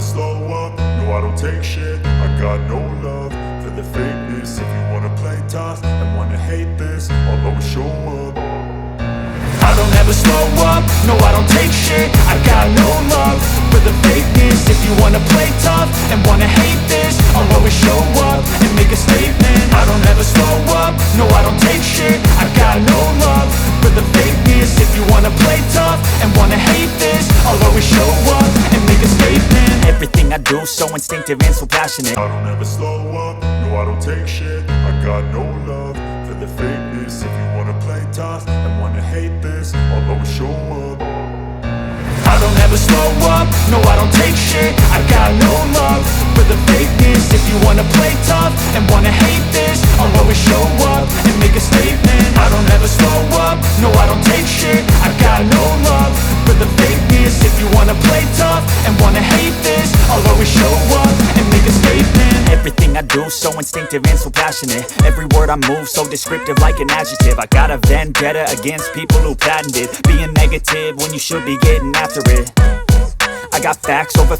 slow up, no I don't take shit. I got no love for the fakeness. If you wanna play tough and wanna hate this, I'll always show up. I don't ever slow up, no I don't take shit. I got no love for the fakeness. If you wanna play tough and wanna hate this, I'll always show up and make a statement. I don't ever slow up, no I don't take shit. I got no love for the fakeness. If you wanna play tough and wanna hate this, I'll always show up and make a statement. Everything I do so instinctive and so passionate. I don't ever slow up, no I don't take shit. I got no love for the fakeness. If you wanna play tough and wanna hate this, I'll always show up. I don't ever slow up, no I don't take shit. I got no love for the fakeness. If you wanna play tough and wanna hate this, I'll always show up and make a statement. I don't ever slow up, no I don't take shit. I got no love for the fakeness. If you wanna play tough and wanna hate this, I'll always show up and make a statement. Everything I do so instinctive and so passionate. Every word I move so descriptive like an adjective. I got a vendetta against people who patented being negative when you should be getting after it. I got facts over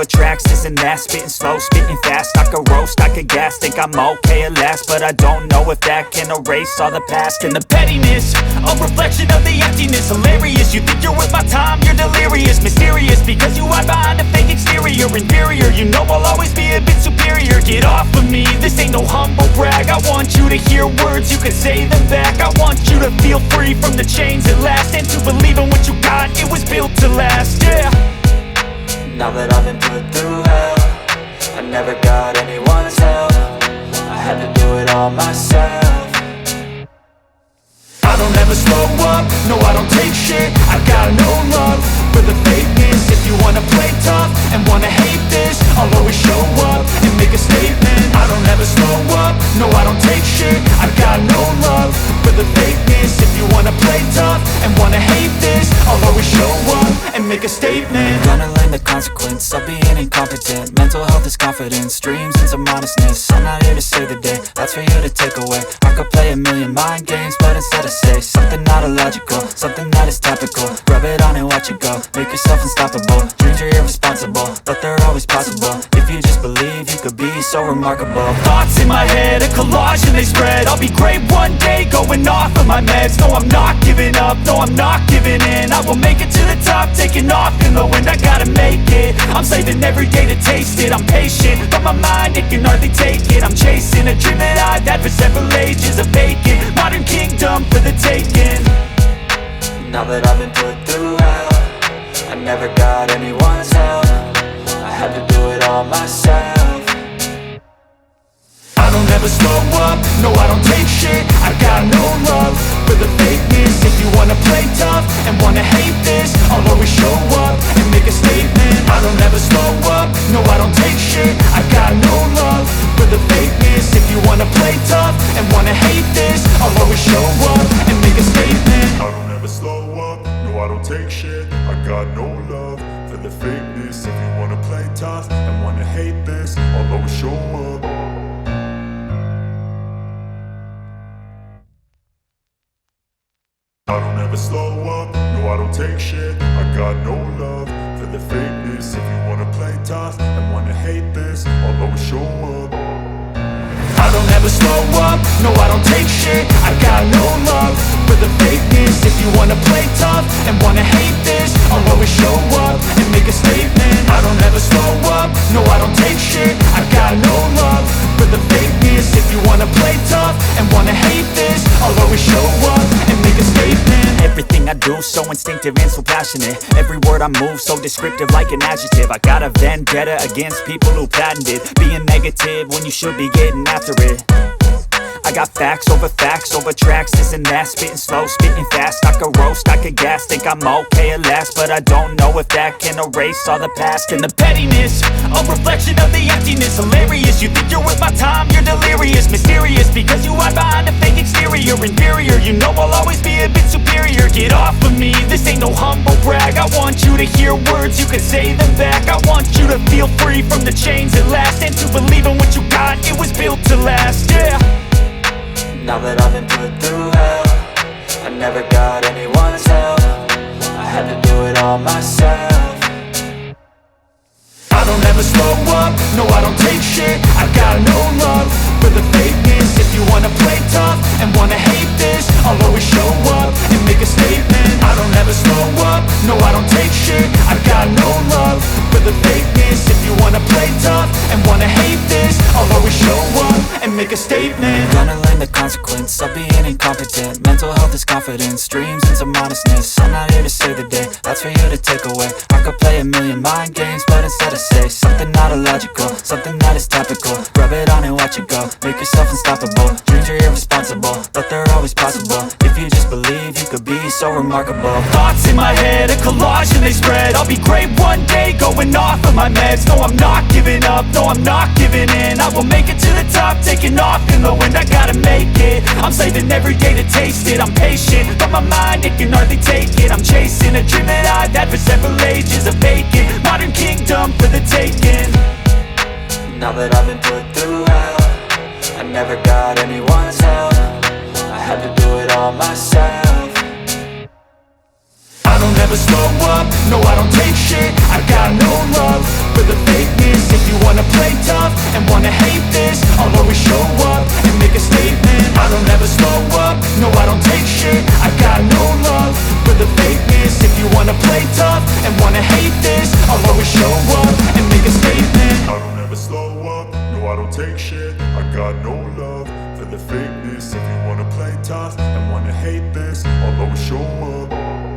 tracks, this and that. Spitting slow, spitting fast. I could roast, I could gas. Think I'm okay at last, but I don't know if that can erase all the past. And the pettiness, a reflection of the emptiness. Hilarious, you think you're worth my time, you're delirious. Mysterious, because you hide behind a fake exterior. Inferior, you know I'll always be a bit superior. Get off of me, this ain't no humble brag. I want you to hear words, you can say them back. I want you to feel free from the chains at last, and to believe in what you got, it was built to last, yeah. Now that I've been put through hell, I never got anyone's help. I had to do it all myself. I don't ever slow up, no I don't take shit. I got no love for the fakeness. If you wanna play tough and wanna hate this, I'll always show up and make a statement. I don't ever slow up, no I don't take shit. I got no love for the fakeness. If you wanna play tough and wanna hate this, I'll always show up and make a statement. Gonna learn the consequence of being incompetent. Mental health is confidence, dreams and some modestness. I'm not here to save the day, that's for you to take away. I could play a million mind games, but instead I say something not illogical, something that is topical. Rub it on and watch it go, make yourself unstoppable. Dreams are irresponsible, but they're always possible. If you just believe, you could be so remarkable. Thoughts in my head, a collage and they spread. I'll be great one day, going off of my meds. No, I'm not giving up, no, I'm not giving in. I will make it to the top, taking off in the wind. I gotta make it, I'm saving every day to taste it. I'm patient, but my mind, it can hardly take it. I'm chasing a dream that I've had for several ages. A vacant, modern kingdom for the taking. Now that I've been put through hell, I never got anyone's help. I had to do it all myself. I don't ever slow up, no I don't take shit. I got no love for the fakeness. If you wanna play tough and wanna hate this, I'll always show up and make a statement. I don't ever slow up, no I don't take shit. I got no love for the fakeness. If you wanna play tough and wanna hate this, I'll always show up and make a statement. I don't ever slow up, no I don't take shit. I got no love for the fakeness. If you wanna play tough and wanna hate this, I'll always show up. I don't ever slow up, no I don't take shit. I got no love for the fakeness. If you wanna play tough and wanna hate this, I'll always show up. I don't ever slow up, no I don't take shit. I got no love for the fakeness. If you wanna play tough and wanna hate this, I'll always show up and make a statement. I don't ever slow up, no I don't take shit. I got no love for the fakeness. If you wanna play tough and wanna hate this, I'll always show up and make a statement. Everything I do so instinctive and so passionate. Every word I move so descriptive like an adjective. I got a vendetta against people who patented being negative when you should be getting after it. I got facts over tracks, this and that. Spitting slow, spitting fast. I could roast, I could gas. Think I'm okay at last, but I don't know if that can erase all the past. And the pettiness, a reflection of the emptiness. Hilarious, you think you're worth my time, you're delirious. Mysterious, because you hide behind a fake exterior. Inferior, you know I'll always be a bit superior. Get off of me, this ain't no humble brag. I want you to hear words, you can say them back. I want you to feel free from the chains at last, and to believe in what you got, it was built to last, yeah. Now that I've been put through hell, I never got anyone's help. I had to do it all myself. I don't ever slow up, no I don't take shit. I got no love for the fakeness. If you wanna play tough and wanna hate this, I'll always show up and make a statement. I don't ever slow up, no I don't take shit. I got no love for the fakeness. If you wanna play tough and wanna hate this, I'll always show up and make a statement. Gonna learn the consequence of being incompetent. Mental health is confidence, dreams and some modestness. I'm not here to save the day, that's for you to take away. I could play a million mind games, but instead I say something not illogical, something that is topical. Rub it on and watch it go, make yourself unstoppable. Dreams are irresponsible, but they're always possible. If you just believe, you could be so remarkable. Thoughts in my head, a collage and they spread. I'll be great one day, going off of my meds. No, I'm not giving up, no, I'm not giving in. I will make it to the top, taking off in the wind. I gotta make it, I'm saving every day to taste it. I'm patient, but my mind, it can hardly take it. I'm chasing a dream that I've had for several ages. A vacant, modern kingdom for the taking. Now that I've been put through hell, I never got anyone's help. I had to do it all myself. I don't ever slow up, no I don't take shit. I got no love for the fakeness. If you wanna play tough and wanna hate this, I'll always show up and make a statement. I don't ever slow up, no I don't take shit. I got no love for the fakeness. If you wanna play tough and wanna hate this, I'll always show up and make a statement. I don't ever slow up, no I don't take shit. I got no love for the fakeness. If you wanna play tough and wanna hate this, I'll always show up